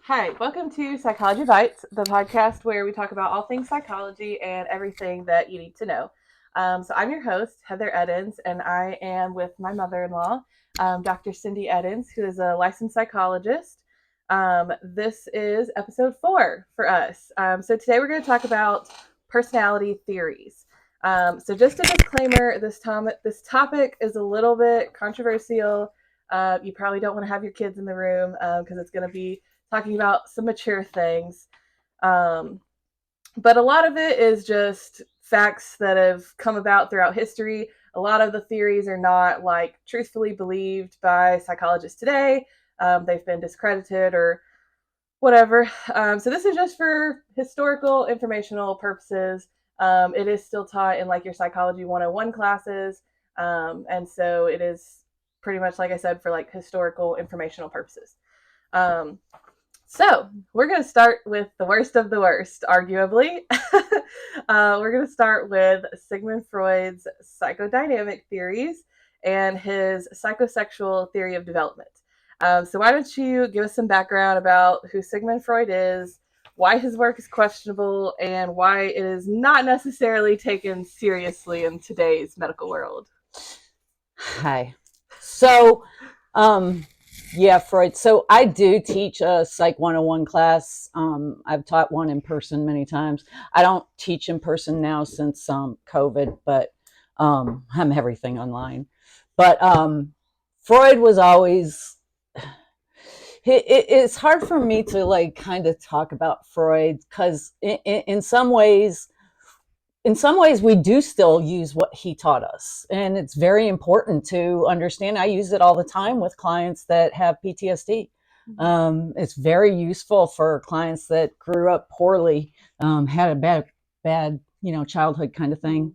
Hi, welcome to Psychology Bites, the podcast where we talk about all things psychology and everything that you need to know. So I'm your host, Heather Edens, and I am with my mother-in-law, Dr. Cindy Edens, who is a licensed psychologist. This is episode 4 for us. So today we're going to talk about personality theories. So just a disclaimer, this topic is a little bit controversial. You probably don't want to have your kids in the room because it's going to be talking about some mature things. But a lot of it is just facts that have come about throughout history. A lot of the theories are not like truthfully believed by psychologists today. They've been discredited or whatever. So this is just for historical, informational purposes. It is still taught in like your psychology 101 classes. And so it is pretty much, like I said, for like historical, informational purposes. So we're going to start with the worst of the worst, arguably. We're going to start with Sigmund Freud's psychodynamic theories and his psychosexual theory of development. So why don't you give us some background about who Sigmund Freud is, why his work is questionable, and why it is not necessarily taken seriously in today's medical world. Hi. So, yeah, Freud. So I do teach a Psych 101 class. I've taught one in person many times. I don't teach in person now since COVID, but I'm everything online. But Freud was always, it's hard for me to like kind of talk about Freud because in some ways, we do still use what he taught us. And it's very important to understand. I use it all the time with clients that have PTSD. It's very useful for clients that grew up poorly, had a bad, childhood kind of thing.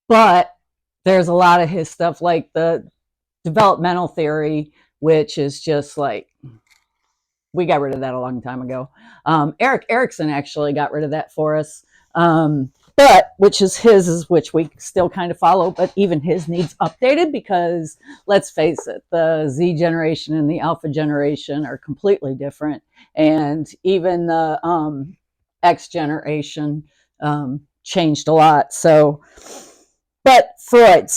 But there's a lot of his stuff like the developmental theory, which is just like, we got rid of that a long time ago. Erik Erikson actually got rid of that for us. But which we still kind of follow, but even his needs updated because let's face it, the Z generation and the Alpha generation are completely different. And even the X generation changed a lot. So, but Freud,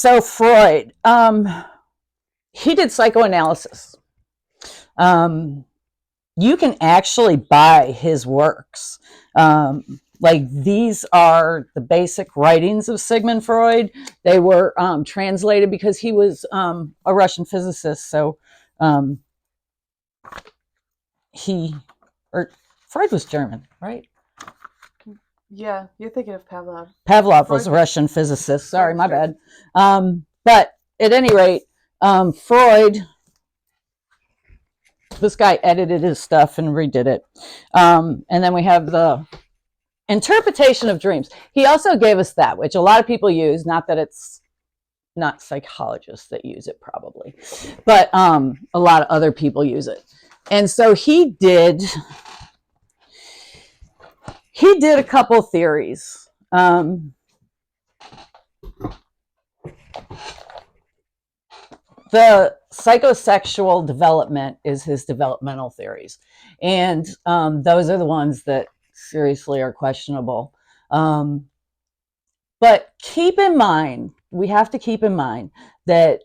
he did psychoanalysis. You can actually buy his works. Like these are the basic writings of Sigmund Freud. They were translated because he was a Russian physicist. So Freud was German, right? Yeah, you're thinking of Pavlov. Pavlov was a Russian physicist. Sorry, my bad. But at any rate, Freud, this guy edited his stuff and redid it. And then we have the interpretation of dreams. He also gave us that, which a lot of people use, not that it's not psychologists that use it probably, but a lot of other people use it. And so he did a couple theories. The psychosexual development is his developmental theories. And those are the ones that seriously are questionable. But we have to keep in mind that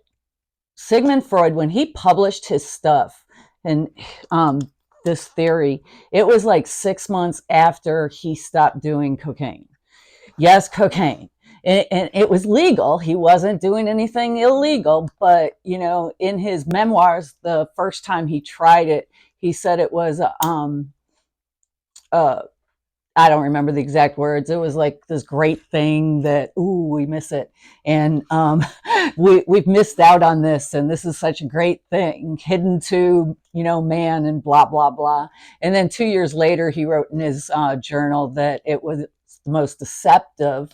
Sigmund Freud, when he published his stuff and this theory, it was like 6 months after he stopped doing cocaine. Yes, cocaine. And it was legal. He wasn't doing anything illegal, but in his memoirs, the first time he tried it, he said it was I don't remember the exact words. It was like this great thing that, we miss it. And we've missed out on this. And this is such a great thing, hidden to, man and blah, blah, blah. And then 2 years later, he wrote in his journal that it was the most deceptive,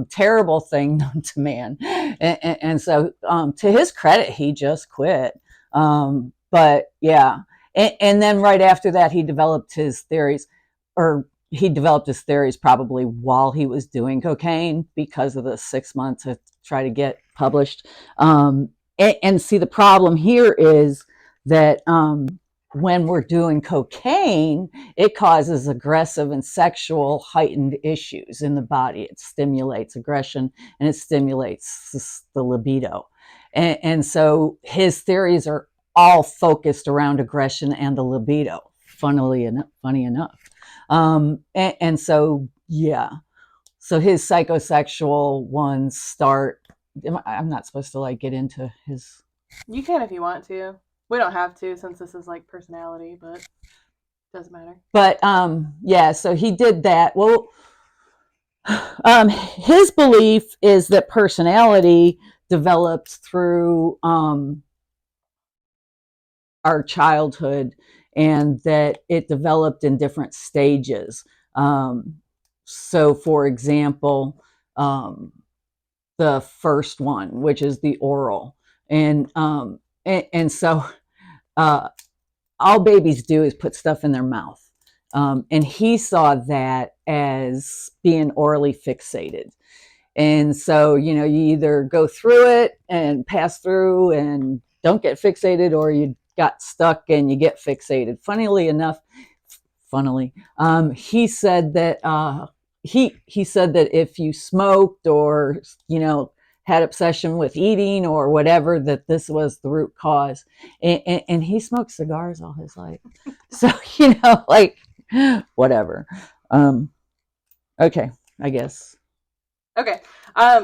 terrible thing known to man. And so to his credit, he just quit. But yeah. And then right after that, he developed his theories probably while he was doing cocaine because of the 6 months to try to get published. And see, the problem here is that when we're doing cocaine, it causes aggressive and sexual heightened issues in the body. It stimulates aggression and it stimulates the libido. And so his theories are all focused around aggression and the libido, funny enough. And so, yeah. So his psychosexual ones start. I'm not supposed to like get into his. You can if you want to. We don't have to since this is like personality, but doesn't matter. But yeah, so he did that. Well, his belief is that personality develops through our childhood, and that it developed in different stages. So, for example, the first one, which is the oral, and so all babies do is put stuff in their mouth. And he saw that as being orally fixated. And so, you either go through it and pass through and don't get fixated, or you got stuck and you get fixated. Funnily enough, he said that he said that if you smoked or, had obsession with eating or whatever, that this was the root cause. And he smoked cigars all his life. So, like, whatever. Okay, I guess. Okay.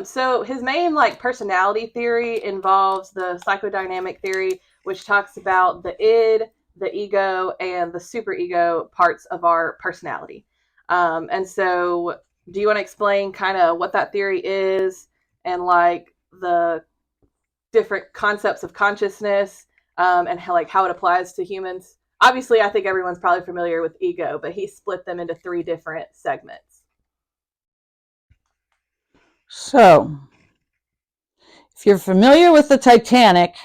So his main like personality theory involves the psychodynamic theory, which talks about the id, the ego, and the superego parts of our personality. And so do you want to explain kind of what that theory is and like the different concepts of consciousness, and how it applies to humans? Obviously, I think everyone's probably familiar with ego, but he split them into 3 different segments. So, if you're familiar with the Titanic,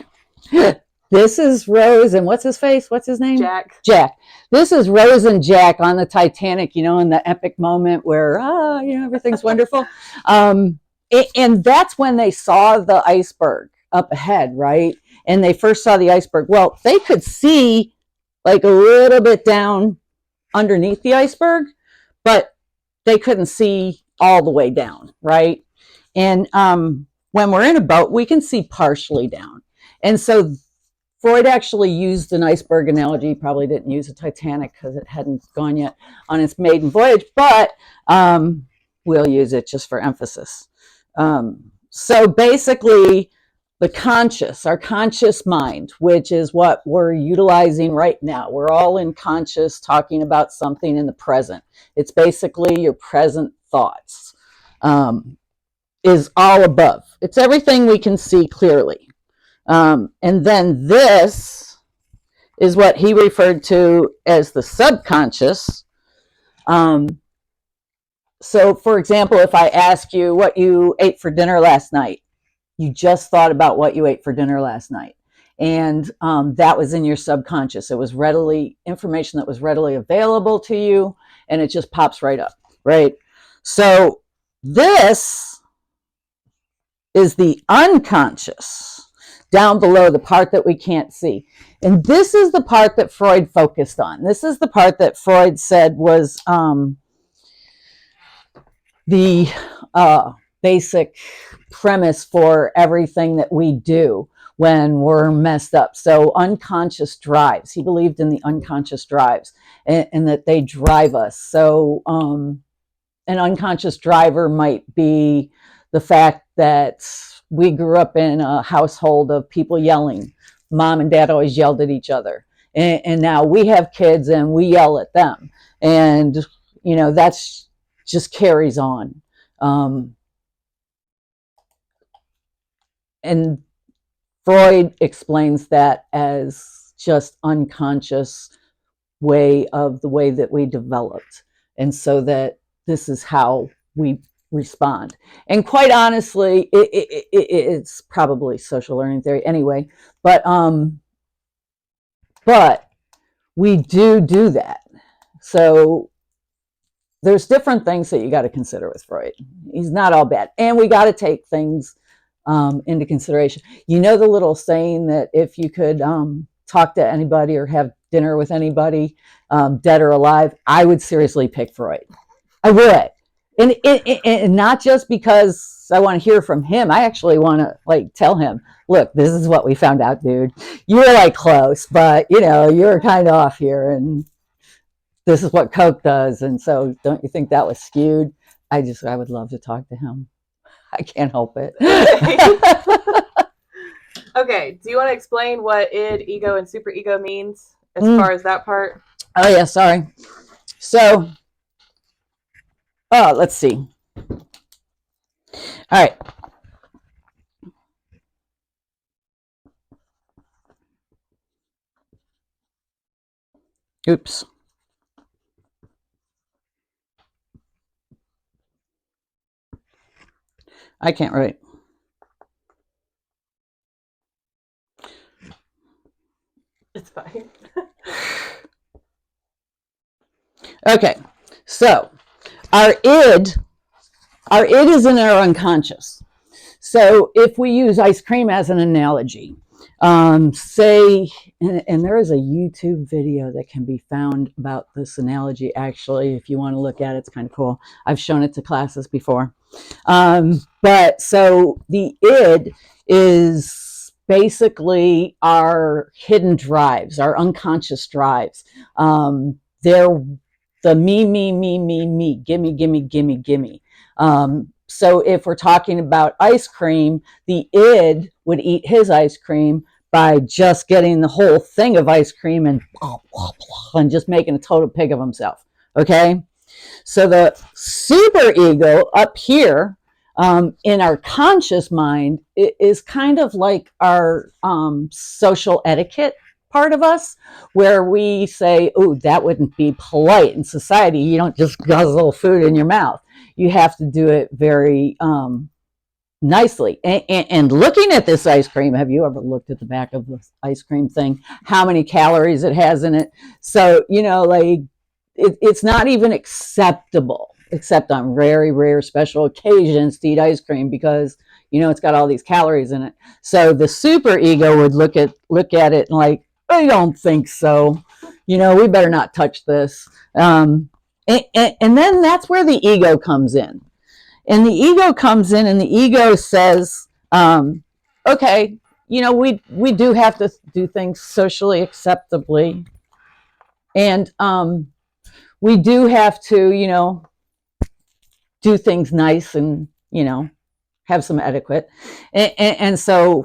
this is Rose and what's his face? What's his name? Jack. This is Rose and Jack on the Titanic, in the epic moment where, everything's wonderful. And that's when they saw the iceberg up ahead, right? And they first saw the iceberg. Well, they could see like a little bit down underneath the iceberg, but they couldn't see all the way down, right? And when we're in a boat, we can see partially down. And so Freud actually used an iceberg analogy. He probably didn't use a Titanic because it hadn't gone yet on its maiden voyage, but we'll use it just for emphasis. So basically, our conscious mind, which is what we're utilizing right now. We're all in conscious talking about something in the present. It's basically your present thoughts, is all above. It's everything we can see clearly. And then this is what he referred to as the subconscious. So, for example, if I ask you what you ate for dinner last night, you just thought about what you ate for dinner last night. And that was in your subconscious. It was information that was readily available to you, and it just pops right up, right? So this is the unconscious, down below, the part that we can't see. And this is the part that Freud focused on. This is the part that Freud said was the basic premise for everything that we do when we're messed up. So unconscious drives. He believed in the unconscious drives and that they drive us. So an unconscious driver might be the fact that we grew up in a household of people yelling. Mom and dad always yelled at each other. And now we have kids and we yell at them. And, that's just carries on. And Freud explains that as just unconscious way of the way that we developed. And so that this is how we respond. And quite honestly, it's probably social learning theory anyway, but we do that. So there's different things that you got to consider with Freud. He's not all bad. And we got to take things into consideration. The little saying that if you could talk to anybody or have dinner with anybody, dead or alive, I would seriously pick Freud. I would. And not just because I want to hear from him. I actually want to like tell him, look, this is what we found out, dude. You were like close, but you know, you're kind of off here, and this is what Coke does. And so don't you think that was skewed? I would love to talk to him. I can't help it. Okay. Do you want to explain what id, ego, and superego means as far as that part? Oh yeah, sorry. So, let's see. All right. Oops. I can't write. It's fine. Okay. So, our id is in our unconscious. So if we use ice cream as an analogy, say, and there is a YouTube video that can be found about this analogy, actually, if you want to look at it, it's kind of cool. I've shown it to classes before. But so the id is basically our hidden drives, our unconscious drives. They're the me, gimme. So if we're talking about ice cream, the id would eat his ice cream by just getting the whole thing of ice cream and just making a total pig of himself. Okay? So the superego up here in our conscious mind is kind of like our social etiquette part of us, where we say, oh, that wouldn't be polite in society. You don't just guzzle food in your mouth. You have to do it very nicely. And looking at this ice cream, have you ever looked at the back of this ice cream thing? How many calories it has in it? So, you know, like it's not even acceptable, except on very rare special occasions, to eat ice cream because, you know, it's got all these calories in it. So the superego would look at it and like, I don't think so. You know, we better not touch this. And then that's where the ego comes in. And the ego comes in and the ego says, okay, you know, we do have to do things socially acceptably. And we do have to, you know, do things nice and, you know, have some etiquette. And so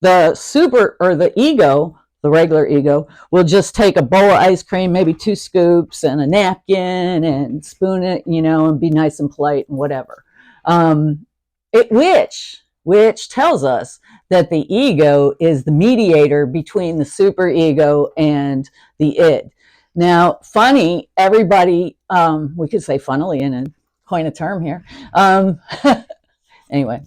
the ego, the regular ego, will just take a bowl of ice cream, maybe 2 scoops and a napkin and spoon it, you know, and be nice and polite and whatever. Which tells us that the ego is the mediator between the superego and the id. Now, funny, everybody, we could say funnily in a coin a term here. Anyway,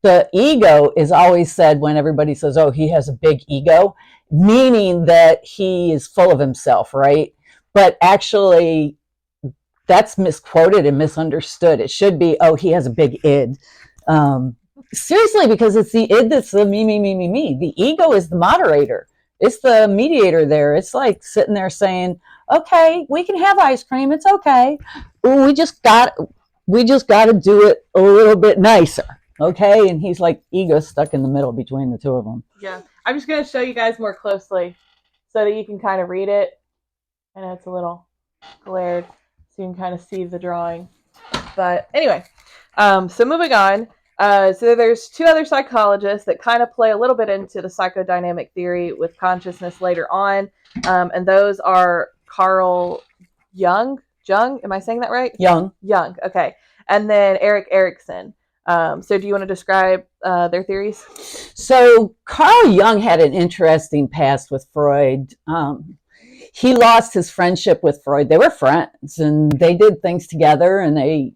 the ego is always said when everybody says, oh, he has a big ego, meaning that he is full of himself, right? But actually, that's misquoted and misunderstood. It should be, oh, he has a big id. Seriously, because it's the id that's the me. The ego is the moderator. It's the mediator there. It's like sitting there saying, okay, we can have ice cream. It's okay. We just got to do it a little bit nicer. Okay, and he's like ego stuck in the middle between the two of them. Yeah, I'm just going to show you guys more closely so that you can kind of read it. I know it's a little glared, so you can kind of see the drawing. But anyway, so moving on. So there's 2 other psychologists that kind of play a little bit into the psychodynamic theory with consciousness later on, and those are Carl Jung. Am I saying that right? Jung, okay. And then Erik Erikson. So do you want to describe their theories? So Carl Jung had an interesting past with Freud. He lost his friendship with Freud. They were friends and they did things together and they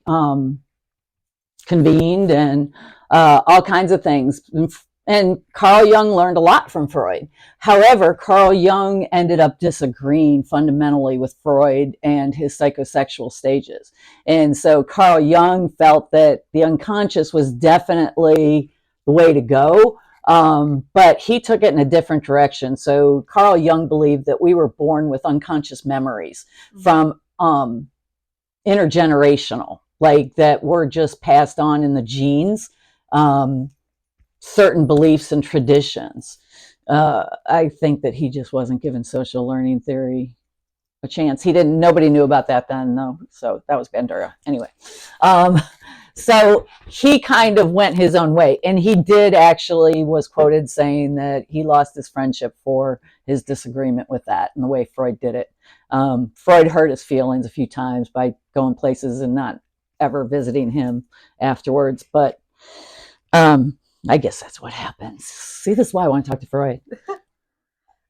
convened and all kinds of things. And Carl Jung learned a lot from Freud. However, Carl Jung ended up disagreeing fundamentally with Freud and his psychosexual stages. And so Carl Jung felt that the unconscious was definitely the way to go. But he took it in a different direction. So Carl Jung believed that we were born with unconscious memories from intergenerational, like that were just passed on in the genes, certain beliefs and traditions. I think that he just wasn't given social learning theory a chance. Nobody knew about that then, though. So that was Bandura. Anyway. So he kind of went his own way, and he did actually was quoted saying that he lost his friendship for his disagreement with that and the way Freud did it. Freud hurt his feelings a few times by going places and not ever visiting him afterwards. But I guess that's what happens. See, this is why I want to talk to Freud.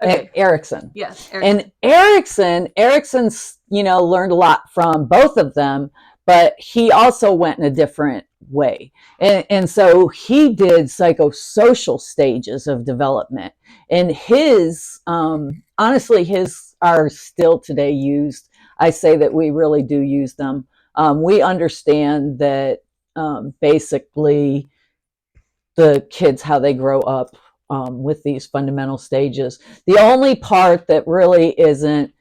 Okay. Erikson. Yes. Erikson. And Erikson's, learned a lot from both of them, but he also went in a different way. And so he did psychosocial stages of development. And his, honestly, his are still today used. I say that we really do use them. We understand that basically the kids, how they grow up with these fundamental stages. The only part that really isn't,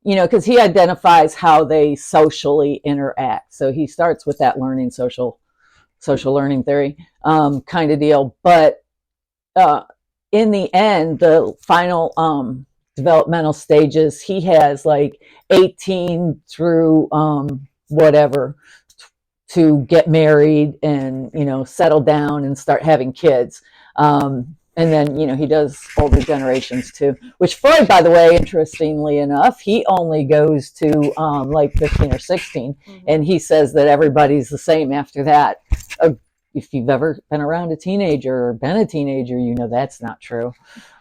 because he identifies how they socially interact. So he starts with that social learning theory kind of deal. But in the end, the final developmental stages, he has like 18 through whatever to get married and, settle down and start having kids. And then, he does older generations too, which Freud, by the way, interestingly enough, he only goes to like 15 or 16. And he says that everybody's the same after that. If you've ever been around a teenager or been a teenager, that's not true.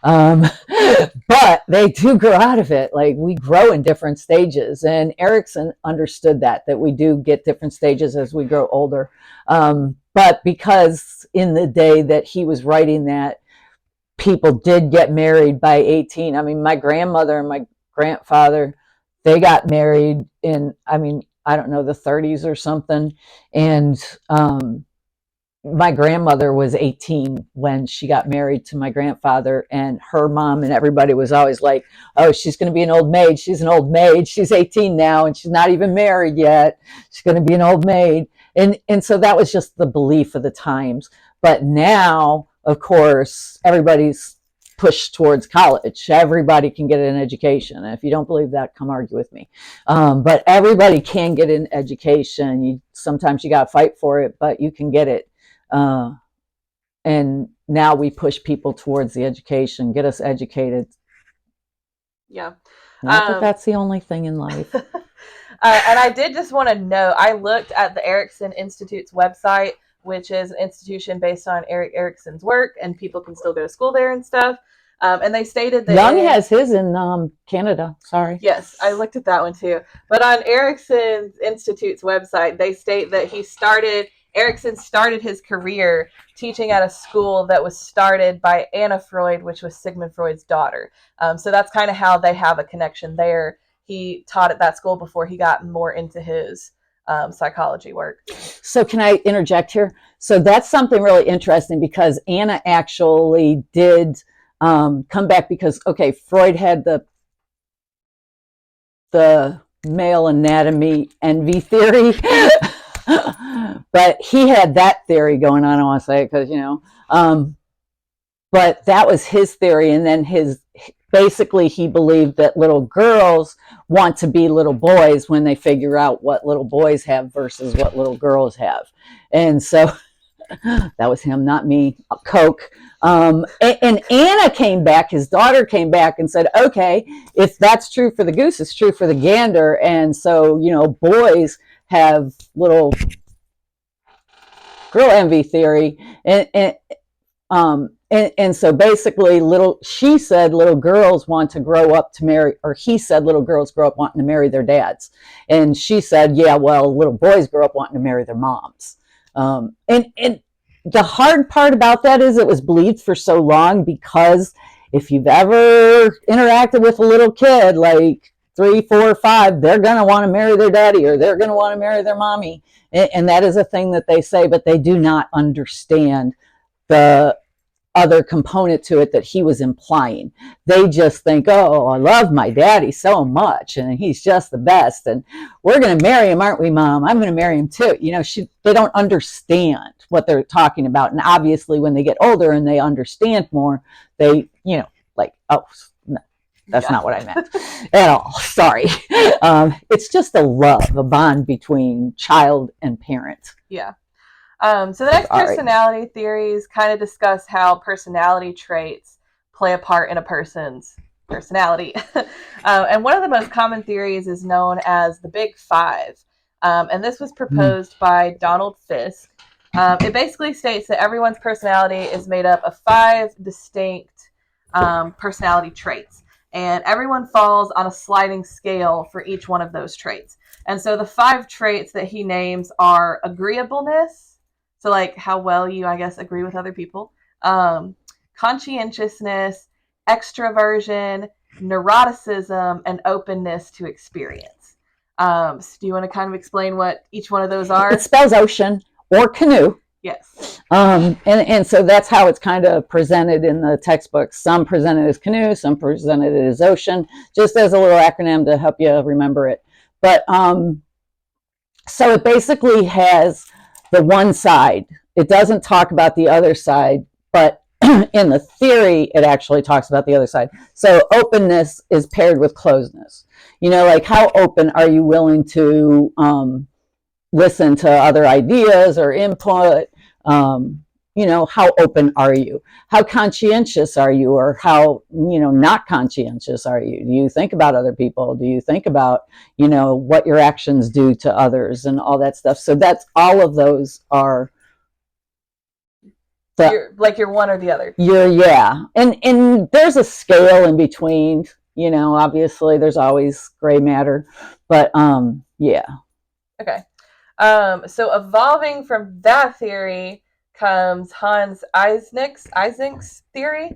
But they do grow out of it. Like, we grow in different stages. And Erikson understood that we do get different stages as we grow older. But because in the day that he was writing that, people did get married by 18. I mean, my grandmother and my grandfather, they got married in, I don't know, the 30s or something. And my grandmother was 18 when she got married to my grandfather, and her mom and everybody was always like, oh, she's going to be an old maid. She's an old maid. She's 18 now and she's not even married yet. She's going to be an old maid. And so that was just the belief of the times. But now, of course, everybody's pushed towards college. Everybody can get an education. And if you don't believe that, come argue with me. But everybody can get an education. Sometimes you got to fight for it, but you can get it. And now we push people towards the education, get us educated. Yeah. Not that that's the only thing in life. And I did just want to know, I looked at the Erikson Institute's website, which is an institution based on Erik Erikson's work, and people can still go to school there and stuff. And they stated that Jung has his in Canada. Sorry. Yes, I looked at that one too. But on Erikson Institute's website, they state that Erikson started his career teaching at a school that was started by Anna Freud, which was Sigmund Freud's daughter. So that's kind of how they have a connection there. He taught at that school before he got more into his psychology work. So can I interject here? So that's something really interesting, because Anna actually did come back because, okay, Freud had the male anatomy envy theory. But he had that theory going on, I want to say, because, but that was his theory. And then basically he believed that little girls want to be little boys when they figure out what little boys have versus what little girls have. And so that was him, not me, Coke. And Anna came back, his daughter came back and said, okay, if that's true for the goose, it's true for the gander. And so, boys have little girl envy theory. And so basically she said little girls want to grow up to marry, or he said little girls grow up wanting to marry their dads. And she said, yeah, well, little boys grow up wanting to marry their moms. And the hard part about that is it was believed for so long, because if you've ever interacted with a little kid, like 3, 4, 5, they're going to want to marry their daddy, or they're going to want to marry their mommy. And that is a thing that they say, but they do not understand the other component to it that he was implying. They just think, oh, I love my daddy so much and he's just the best and we're going to marry him, aren't we, Mom? I'm going to marry him too. They don't understand what they're talking about. And obviously when they get older and they understand more, they, like, oh, no, that's not what I meant at all. Sorry. It's just a love, a bond between child and parent. Yeah. So the next personality theories kind of discuss how personality traits play a part in a person's personality. And one of the most common theories is known as the Big Five. And this was proposed by Donald Fisk. It basically states that everyone's personality is made up of 5 distinct personality traits. And everyone falls on a sliding scale for each one of those traits. And so the 5 traits that he names are agreeableness. So like how well you, I guess, agree with other people. Conscientiousness, extroversion, neuroticism, and openness to experience. So do you want to kind of explain what each one of those are? It spells ocean or canoe. Yes. And so that's how it's kind of presented in the textbooks. Some present it as canoe, some present it as ocean, just as a little acronym to help you remember it. But so it basically has the one side. It doesn't talk about the other side, but in the theory, it actually talks about the other side. So openness is paired with closedness. Like how open are you willing to listen to other ideas or input? How open are you? How conscientious are you? Or how, not conscientious are you? Do you think about other people? Do you think about, what your actions do to others and all that stuff? So that's all of those are you're one or the other. Yeah. And there's a scale in between, obviously there's always gray matter, but yeah. Okay. So evolving from that theory comes Hans Eysenck's theory,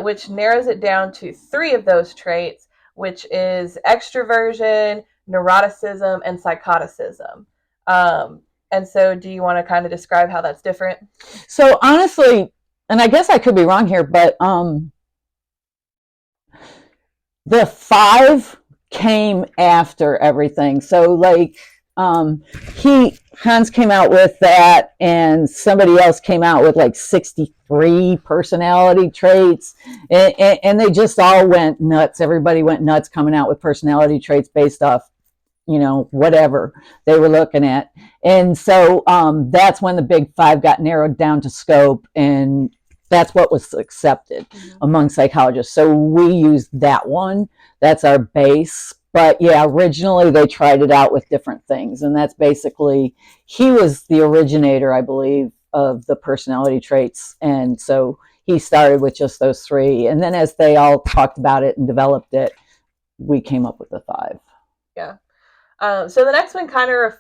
which narrows it down to 3 of those traits, which is extroversion, neuroticism, and psychoticism. And so do you want to kind of describe how that's different? So honestly, and I guess I could be wrong here, but the 5 came after everything. So like Hans came out with that and somebody else came out with like 63 personality traits and they just all went nuts. Everybody went nuts coming out with personality traits based off whatever they were looking at. And so that's when the Big 5 got narrowed down to scope, and that's what was accepted among psychologists. So we used that one. That's our base. But yeah, originally they tried it out with different things. And that's basically, he was the originator, I believe, of the personality traits. And so he started with just those 3. And then as they all talked about it and developed it, we came up with the 5. Yeah. So the next one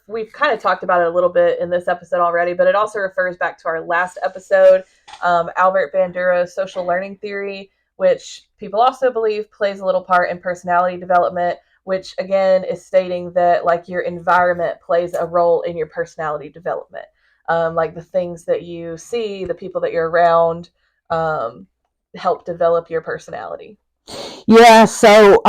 we've kind of talked about it a little bit in this episode already, but it also refers back to our last episode, Albert Bandura's social learning theory, which people also believe plays a little part in personality development, which again is stating that like your environment plays a role in your personality development. Like the things that you see, the people that you're around, help develop your personality. Yeah. So,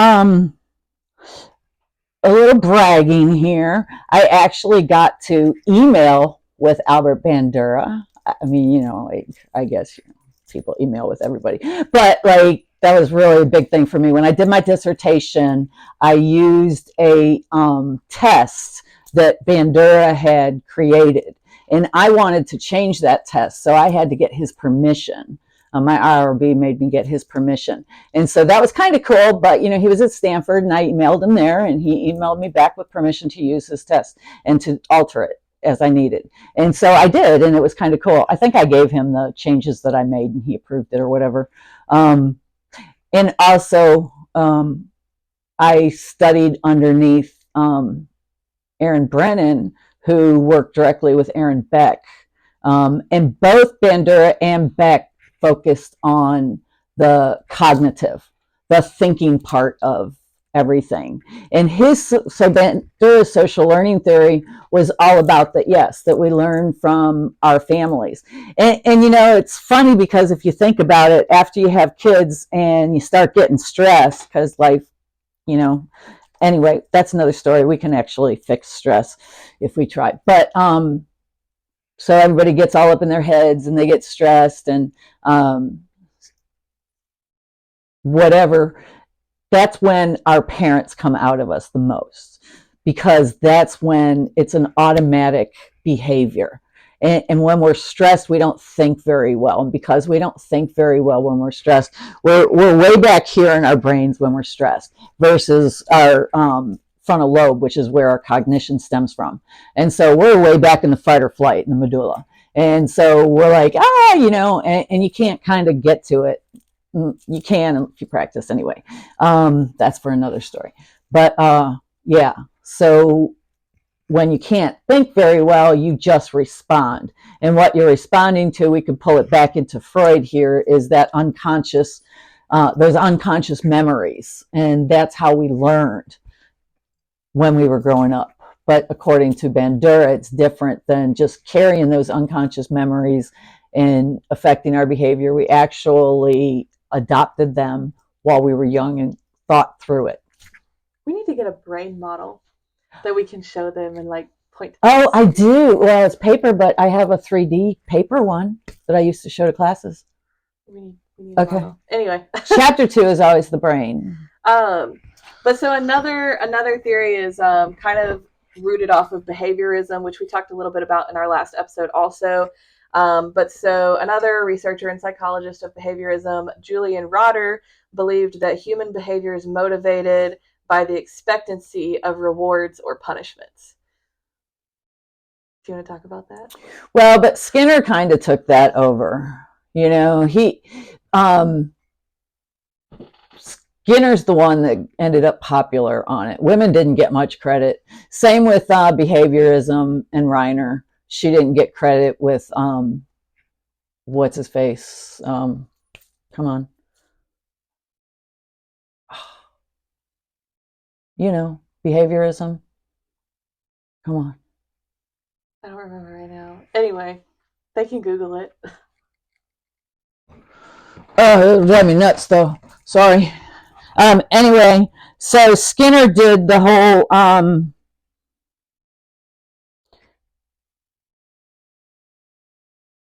a little bragging here. I actually got to email with Albert Bandura. I mean, I guess people email with everybody, but like that was really a big thing for me. When I did my dissertation, I used a test that Bandura had created, and I wanted to change that test, so I had to get his permission. My IRB made me get his permission. And so that was kind of cool, but he was at Stanford and I emailed him there and he emailed me back with permission to use his test and to alter it as I needed. And so I did, and it was kind of cool. I think I gave him the changes that I made and he approved it or whatever. And also I studied underneath Aaron Brennan, who worked directly with Aaron Beck. And both Bandura and Beck focused on the cognitive, the thinking part of everything. And Bandura's social learning theory was all about that, yes, that we learn from our families. And you know, it's funny because if you think about it, after you have kids and you start getting stressed because life, you know, anyway, that's another story. We can actually fix stress if we try. But so everybody gets all up in their heads and they get stressed and whatever. That's when our parents come out of us the most, because that's when it's an automatic behavior. And when we're stressed, we don't think very well. And because we don't think very well when we're stressed, we're way back here in our brains when we're stressed versus our frontal lobe, which is where our cognition stems from. And so we're way back in the fight or flight in the medulla. And so we're like, you know, and you can't kind of get to it. You can if you practice anyway. That's for another story. But yeah, so when you can't think very well, you just respond. And what you're responding to, we can pull it back into Freud here, is that unconscious, those unconscious memories. And that's how we learned when we were growing up. But according to Bandura, it's different than just carrying those unconscious memories and affecting our behavior. We actually adopted them while we were young and thought through it. We need to get a brain model that we can show them and like point to. Oh, I do. Well, it's paper, but I have a 3D paper one that I used to show to classes. We need okay. Anyway. Chapter 2 is always the brain. But so another theory is kind of rooted off of behaviorism, which we talked a little bit about in our last episode also. But so another researcher and psychologist of behaviorism, Julian Rotter, believed that human behavior is motivated by the expectancy of rewards or punishments. Do you want to talk about that? Well, but Skinner kind of took that over. You know, Skinner's the one that ended up popular on it. Women didn't get much credit. Same with behaviorism and Reiner. She didn't get credit with what's his face? Come on. You know, behaviorism. Come on. I don't remember right now. Anyway, they can Google it. Oh, it drive me nuts though. Sorry. Anyway, so Skinner did the whole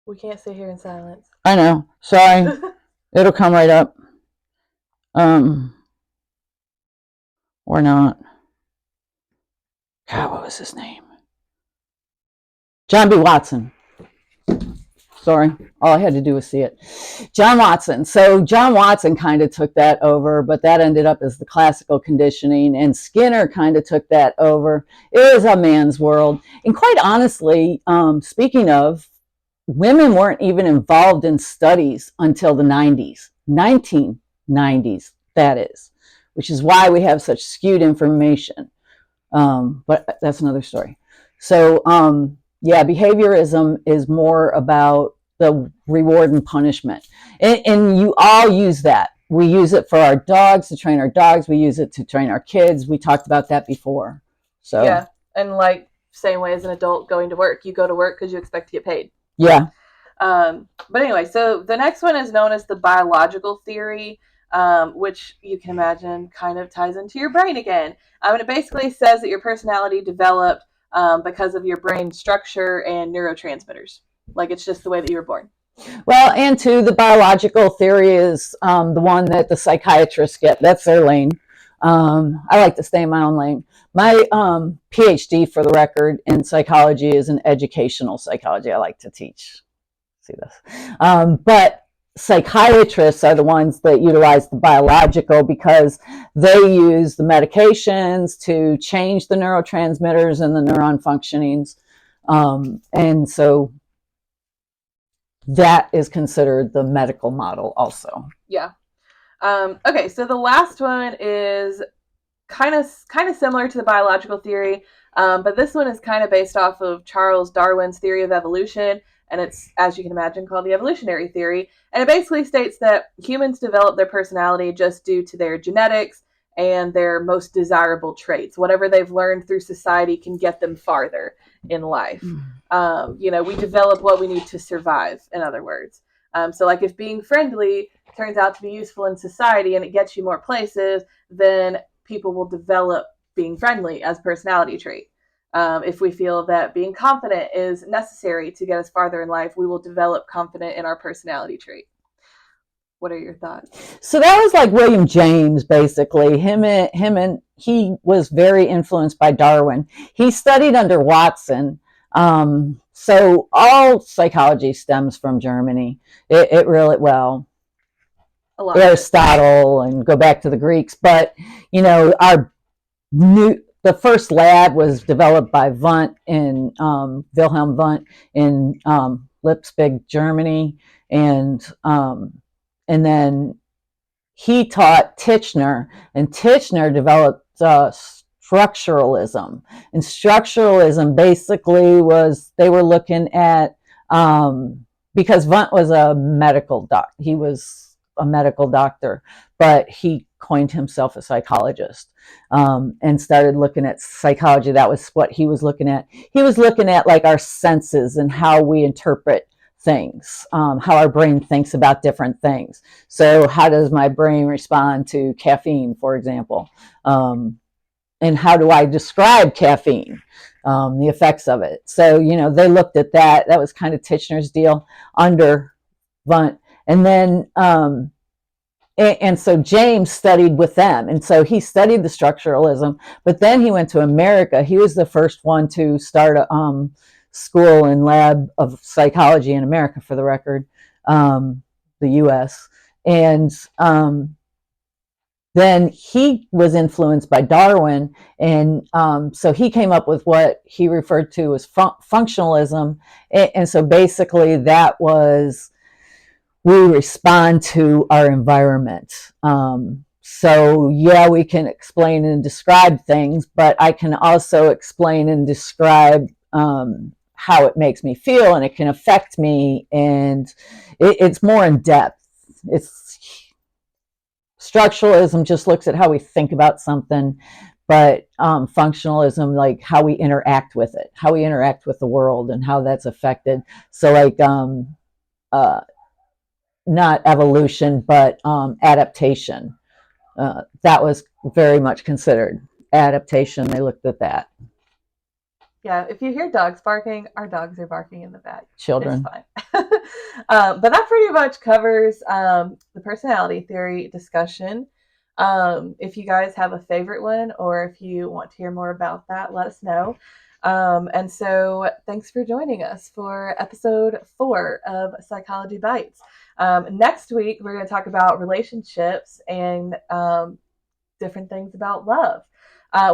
we can't sit here in silence. I know. Sorry. It'll come right up. Or not. God, what was his name? John B. Watson. Sorry. All I had to do was see it. John Watson. So John Watson kind of took that over, but that ended up as the classical conditioning, and Skinner kind of took that over. It was a man's world. And quite honestly, speaking of, women weren't even involved in studies until the 90s, 1990s, that is, which is why we have such skewed information. But that's another story. So, yeah, behaviorism is more about the reward and punishment. And you all use that. We use it for our dogs, to train our dogs. We use it to train our kids. We talked about that before. So yeah, and like same way as an adult going to work. You go to work because you expect to get paid. Yeah. But anyway, so the next one is known as the biological theory, which you can imagine kind of ties into your brain again. And it basically says that your personality developed because of your brain structure and neurotransmitters. Like it's just the way that you were born. Well, and two, the biological theory is the one that the psychiatrists get. That's their lane. I like to stay in my own lane. My PhD, for the record, in psychology is in educational psychology. I like to teach. See this. But psychiatrists are the ones that utilize the biological because they use the medications to change the neurotransmitters and the neuron functionings. And so that is considered the medical model also. Yeah. Okay, so the last one is kind of similar to the biological theory, but this one is kind of based off of Charles Darwin's theory of evolution, and it's, as you can imagine, called the evolutionary theory. And it basically states that humans develop their personality just due to their genetics and their most desirable traits. Whatever they've learned through society can get them farther in life. We develop what we need to survive, in other words. So, like, if being friendly turns out to be useful in society and it gets you more places, then people will develop being friendly as a personality trait. If we feel that being confident is necessary to get us farther in life, we will develop confident in our personality trait. What are your thoughts? So that was like William James, basically. He was very influenced by Darwin. He studied under Watson. So all psychology stems from Germany. It really, well, Aristotle and go back to the Greeks. But, the first lab was developed by Wundt in Wilhelm Wundt in Leipzig, Germany, and then he taught Titchener, and Titchener developed structuralism. And structuralism basically was, they were looking at, because Wundt was a medical doctor, he was a medical doctor, but he coined himself a psychologist, and started looking at psychology. That was what he was looking at. He was looking at like our senses and how we interpret things, how our brain thinks about different things. So how does my brain respond to caffeine, for example? And how do I describe caffeine, the effects of it? So, they looked at that. That was kind of Titchener's deal under Wundt. And then, and so James studied with them. And so he studied the structuralism, but then he went to America. He was the first one to start a school and lab of psychology in America, for the record, the US. And then he was influenced by Darwin. And so he came up with what he referred to as functionalism. And so basically that was, we respond to our environment. So yeah, we can explain and describe things, but I can also explain and describe how it makes me feel, and it can affect me, and it's more in depth. Structuralism just looks at how we think about something, but functionalism, like how we interact with it, how we interact with the world, and how that's affected. So like not evolution, but adaptation. That was very much considered adaptation. They looked at that. Yeah, if you hear dogs barking, our dogs are barking in the back. Children. It's fine. But that pretty much covers the personality theory discussion. If you guys have a favorite one, or if you want to hear more about that, let us know. And so thanks for joining us for episode 4 of Psychology Bites. Next week, we're going to talk about relationships and different things about love.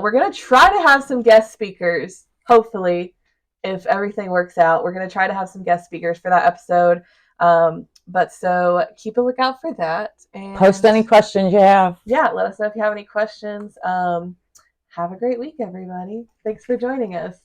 We're going to try to have some guest speakers, hopefully, if everything works out. We're going to try to have some guest speakers for that episode. But so keep a lookout for that. And post any questions you have. Yeah, let us know if you have any questions. Have a great week, everybody. Thanks for joining us.